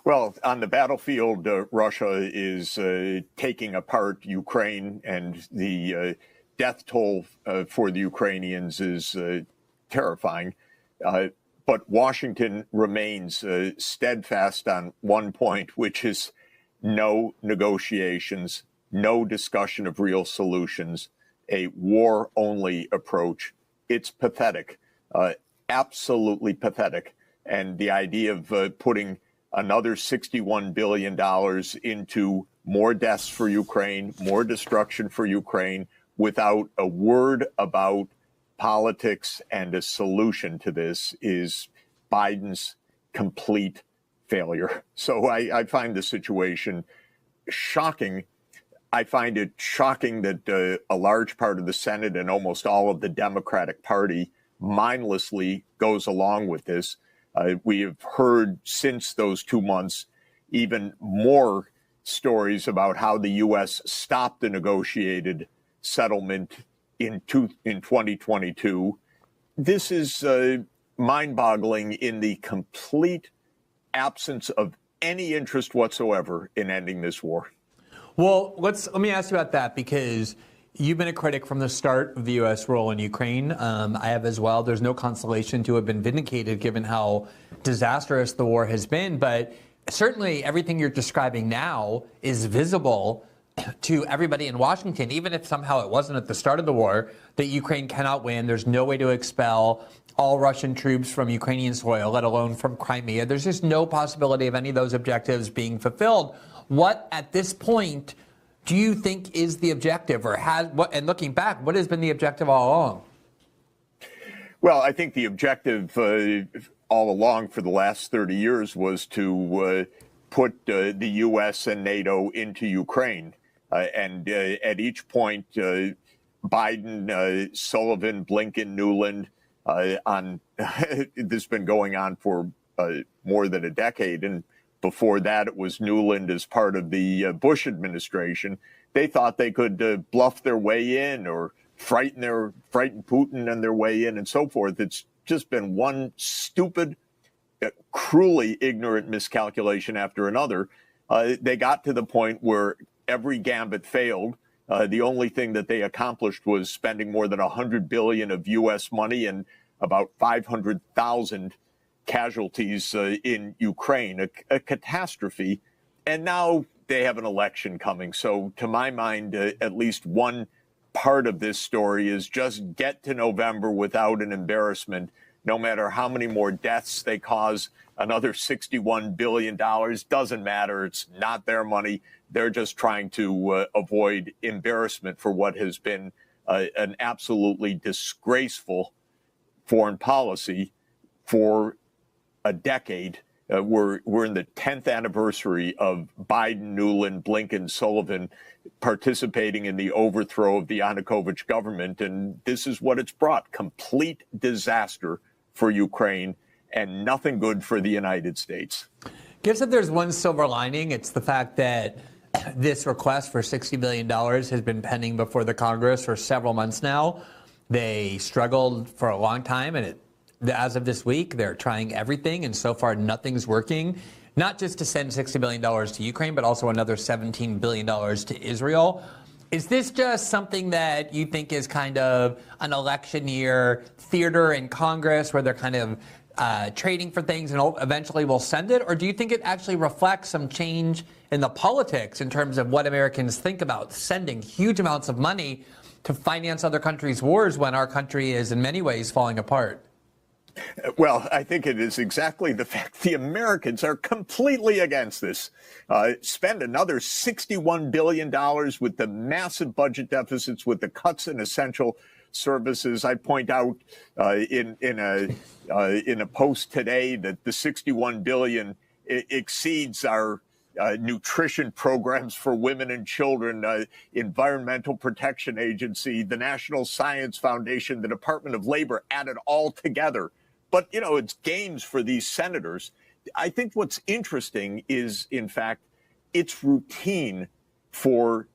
Well, on the battlefield, Russia is taking apart Ukraine, and the death toll for the Ukrainians is terrifying. But Washington remains steadfast on one point, which is no negotiations, no discussion of real solutions, a war-only approach. It's pathetic, absolutely pathetic. And the idea of putting another $61 billion into more deaths for Ukraine, more destruction for Ukraine, without a word about politics and a solution to this is Biden's complete failure. So I find the situation shocking. I find it shocking that a large part of the Senate and almost all of the Democratic Party mindlessly goes along with this. We have heard since those 2 months even more stories about how the U.S. stopped the negotiated settlement in 2022. This is mind-boggling in the complete absence of any interest whatsoever in ending this war. Well, let me ask you about that, because you've been a critic from the start of the U.S. role in Ukraine. I have as well. There's no consolation to have been vindicated given how disastrous the war has been. But certainly everything you're describing now is visible to everybody in Washington, even if somehow it wasn't at the start of the war, that Ukraine cannot win. There's no way to expel all Russian troops from Ukrainian soil, let alone from Crimea. There's just no possibility of any of those objectives being fulfilled. What, at this point, do you think is the objective, or and looking back, what has been the objective all along? Well, I think the objective all along for the last 30 years was to put the U.S. and NATO into Ukraine. And at each point, Biden, Sullivan, Blinken, Nuland, this has been going on for more than a decade. And before that, it was Nuland as part of the Bush administration. They thought they could bluff their way in or frighten Putin and their way in and so forth. It's just been one stupid, cruelly ignorant miscalculation after another. They got to the point where every gambit failed. The only thing that they accomplished was spending more than $100 billion of U.S. money and about 500,000 casualties in Ukraine, a catastrophe. And now they have an election coming. So to my mind, at least one part of this story is just get to November without an embarrassment. No matter how many more deaths they cause, another $61 billion doesn't matter. It's not their money. They're just trying to avoid embarrassment for what has been an absolutely disgraceful foreign policy for a decade. We're in the 10th anniversary of Biden, Nuland, Blinken, Sullivan participating in the overthrow of the Yanukovych government. And this is what it's brought: complete disaster for Ukraine and nothing good for the United States. Guess if there's one silver lining, it's the fact that this request for $60 billion has been pending before the Congress for several months now. They struggled for a long time, and as of this week, they're trying everything, and so far nothing's working. Not just to send $60 billion to Ukraine, but also another $17 billion to Israel. Is this just something that you think is kind of an election year theater in Congress where they're kind of trading for things and eventually we'll send it? Or do you think it actually reflects some change in the politics in terms of what Americans think about sending huge amounts of money to finance other countries' wars when our country is in many ways falling apart? Well, I think it is exactly the fact the Americans are completely against this. Spend another $61 billion with the massive budget deficits, with the cuts in essential services. I point out in a post today that the $61 billion exceeds our nutrition programs for women and children, Environmental Protection Agency, the National Science Foundation, the Department of Labor, added all together. But, you know, it's games for these senators. I think what's interesting is, in fact, it's routine for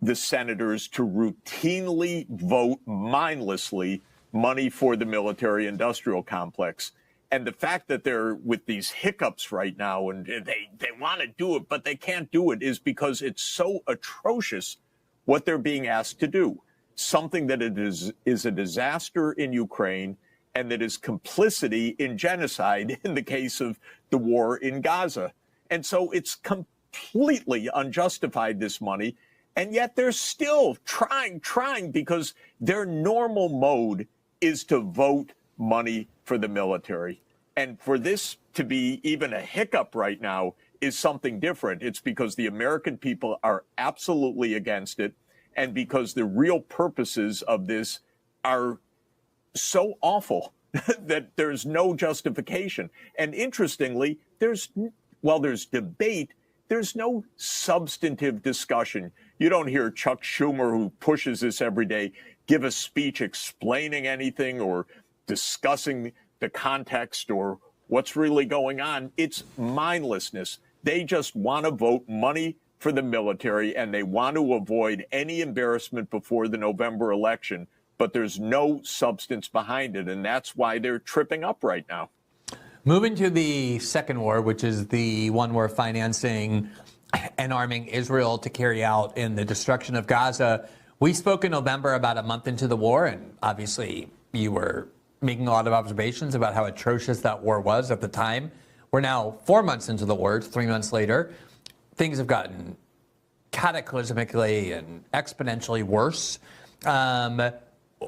the senators to routinely vote mindlessly money for the military-industrial complex. And the fact that they're with these hiccups right now and they want to do it, but they can't do it is because it's so atrocious what they're being asked to do. Something that it is a disaster in Ukraine and that is complicity in genocide in the case of the war in Gaza. And so it's completely unjustified, this money. And yet they're still trying because their normal mode is to vote money for the military. And for this to be even a hiccup right now is something different. It's because the American people are absolutely against it, and because the real purposes of this are so awful that there's no justification. And interestingly, while there's debate, there's no substantive discussion. You don't hear Chuck Schumer, who pushes this every day, give a speech explaining anything or discussing the context or what's really going on. It's mindlessness. They just want to vote money for the military, and they want to avoid any embarrassment before the November election. But there's no substance behind it, and that's why they're tripping up right now. Moving to the second war, which is the one we're financing and arming Israel to carry out in the destruction of Gaza. We spoke in November, about a month into the war, and obviously you were making a lot of observations about how atrocious that war was at the time. We're now 4 months into the war, 3 months later. Things have gotten cataclysmically and exponentially worse.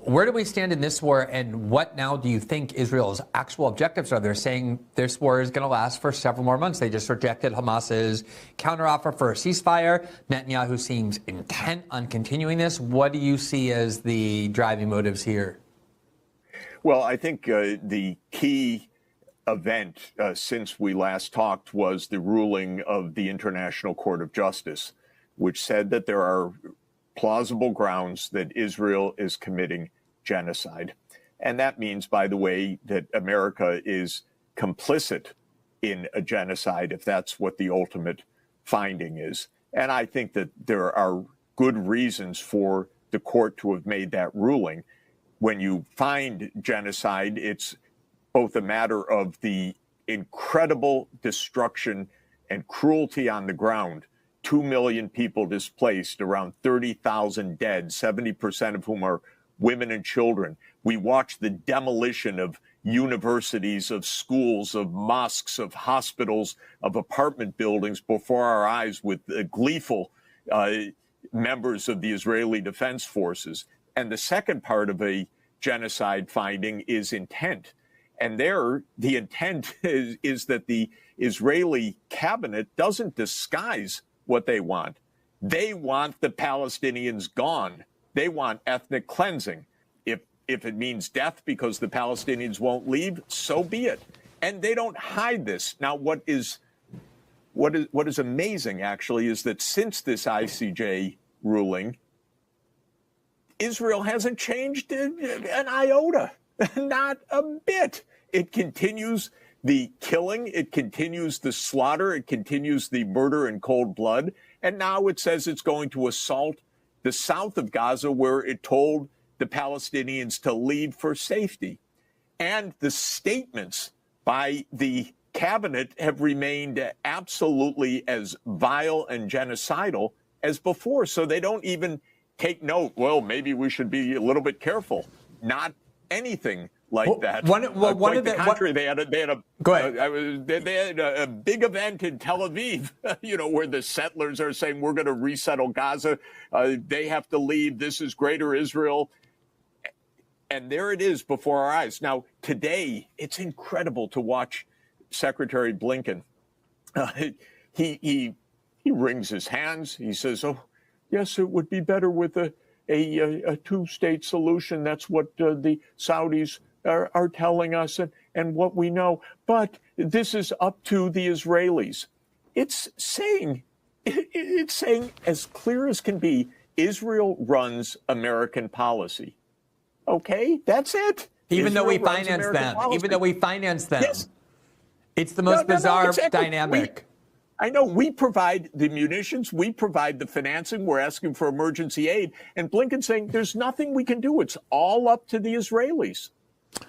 Where do we stand in this war, and what now do you think Israel's actual objectives are? They're saying this war is going to last for several more months. They just rejected Hamas's counteroffer for a ceasefire. Netanyahu seems intent on continuing this. What do you see as the driving motives here? Well, I think the key event since we last talked was the ruling of the International Court of Justice, which said that there are plausible grounds that Israel is committing genocide. And that means, by the way, that America is complicit in a genocide, if that's what the ultimate finding is. And I think that there are good reasons for the court to have made that ruling. When you find genocide, it's both a matter of the incredible destruction and cruelty on the ground. 2 million people displaced, around 30,000 dead, 70% of whom are women and children. We watched the demolition of universities, of schools, of mosques, of hospitals, of apartment buildings before our eyes with gleeful members of the Israeli Defense Forces. And the second part of a genocide finding is intent. And there, the intent is that the Israeli cabinet doesn't disguise what they want. They want the Palestinians gone. They want ethnic cleansing. If it means death because the Palestinians won't leave, so be it. And they don't hide this. Now, what is amazing, actually, is that since this ICJ ruling, Israel hasn't changed an iota, not a bit. It continues the killing, it continues the slaughter, it continues the murder in cold blood. And now it says it's going to assault the south of Gaza, where it told the Palestinians to leave for safety. And the statements by the cabinet have remained absolutely as vile and genocidal as before. So they don't even take note, well, maybe we should be a little bit careful. Not anything like that. They had a big event in Tel Aviv, where the settlers are saying we're going to resettle Gaza. They have to leave. This is Greater Israel. And there it is before our eyes. Now, today, it's incredible to watch Secretary Blinken. He wrings his hands. He says, oh, yes, it would be better with a two-state solution. That's what the Saudis are telling us and what we know. But this is up to the Israelis. It's saying as clear as can be, Israel runs American policy. Okay, that's it. Even though we finance them. Yes. It's the most bizarre exactly. Dynamic. I know we provide the munitions, we provide the financing, we're asking for emergency aid, and Blinken's saying there's nothing we can do. It's all up to the Israelis.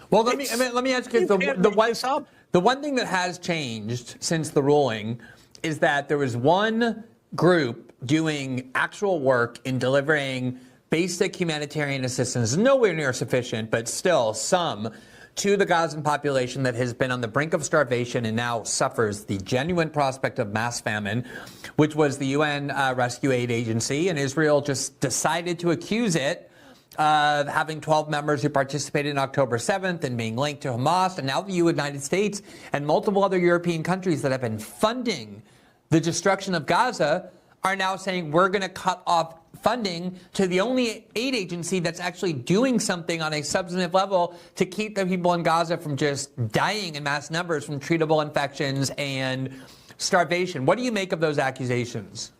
Well, let me ask you, the one thing that has changed since the ruling is that there was one group doing actual work in delivering basic humanitarian assistance, nowhere near sufficient, but still some, to the Gazan population that has been on the brink of starvation and now suffers the genuine prospect of mass famine, which was the UN Rescue Aid Agency. And Israel just decided to accuse it of having 12 members who participated in October 7th and being linked to Hamas. And now the United States and multiple other European countries that have been funding the destruction of Gaza are now saying we're going to cut off funding to the only aid agency that's actually doing something on a substantive level to keep the people in Gaza from just dying in mass numbers from treatable infections and starvation. What do you make of those accusations?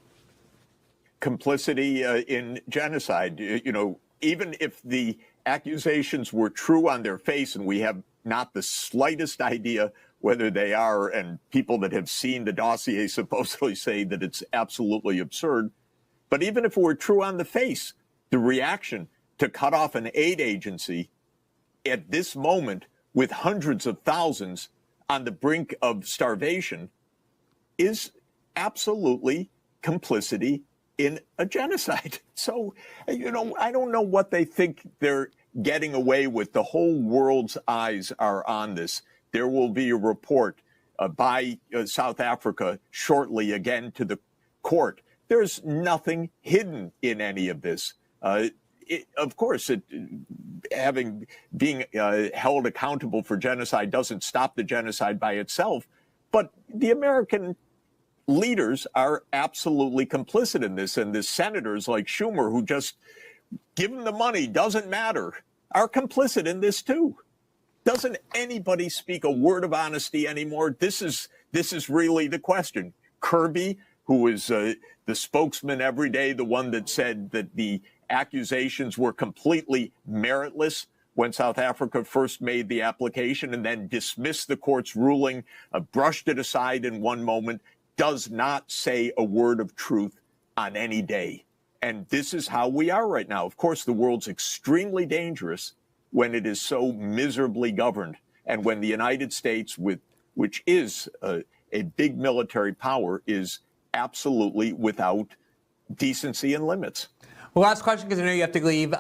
Complicity in genocide. You know, even if the accusations were true on their face, and we have not the slightest idea whether they are, and people that have seen the dossier supposedly say that it's absolutely absurd. But even if it were true on the face, the reaction to cut off an aid agency at this moment with hundreds of thousands on the brink of starvation is absolutely complicity in a genocide. So, you know, I don't know what they think they're getting away with. The whole world's eyes are on this. There will be a report by South Africa shortly again to the court. There's nothing hidden in any of this. Of course, being held accountable for genocide doesn't stop the genocide by itself, but the American leaders are absolutely complicit in this, and the senators like Schumer, who just give them the money, doesn't matter, are complicit in this too. Doesn't anybody speak a word of honesty anymore? This is really the question. Kirby, who is the spokesman every day, the one that said that the accusations were completely meritless when South Africa first made the application and then dismissed the court's ruling, brushed it aside in one moment, does not say a word of truth on any day. And this is how we are right now. Of course, the world's extremely dangerous when it is so miserably governed, and when the United States, which is a big military power, is absolutely without decency and limits. Well, last question, because I know you have to leave.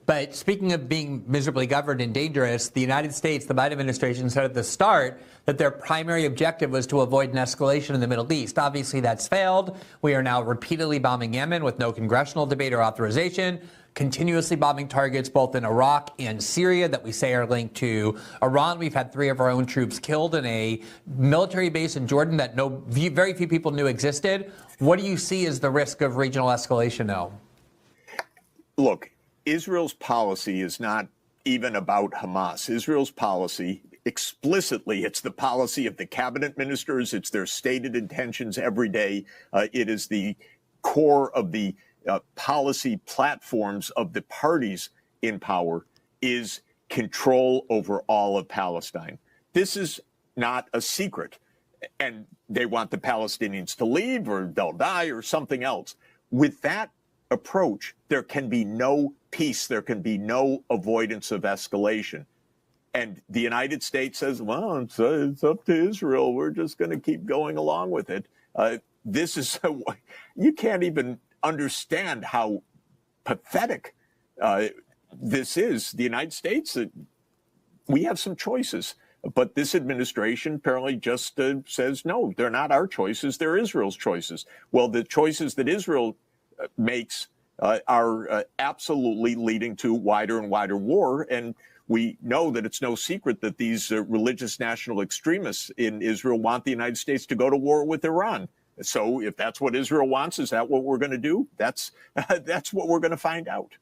But speaking of being miserably governed and dangerous, the United States, the Biden administration, said at the start that their primary objective was to avoid an escalation in the Middle East. Obviously, that's failed. We are now repeatedly bombing Yemen with no congressional debate or authorization, continuously bombing targets both in Iraq and Syria that we say are linked to Iran. We've had 3 of our own troops killed in a military base in Jordan that very few people knew existed. What do you see as the risk of regional escalation now? Look, Israel's policy is not even about Hamas. Israel's policy, explicitly, it's the policy of the cabinet ministers. It's their stated intentions every day. It is the core of the policy platforms of the parties in power, is control over all of Palestine. This is not a secret. And they want the Palestinians to leave, or they'll die, or something else. With that approach, there can be no peace. There can be no avoidance of escalation. And the United States says, well, it's up to Israel. We're just going to keep going along with it. This is, you can't even understand how pathetic this is. The United States, we have some choices. But this administration apparently just says, no, they're not our choices. They're Israel's choices. Well, the choices that Israel makes are absolutely leading to wider and wider war. And we know that it's no secret that these religious national extremists in Israel want the United States to go to war with Iran. So if that's what Israel wants, is that what we're going to do? That's what we're going to find out.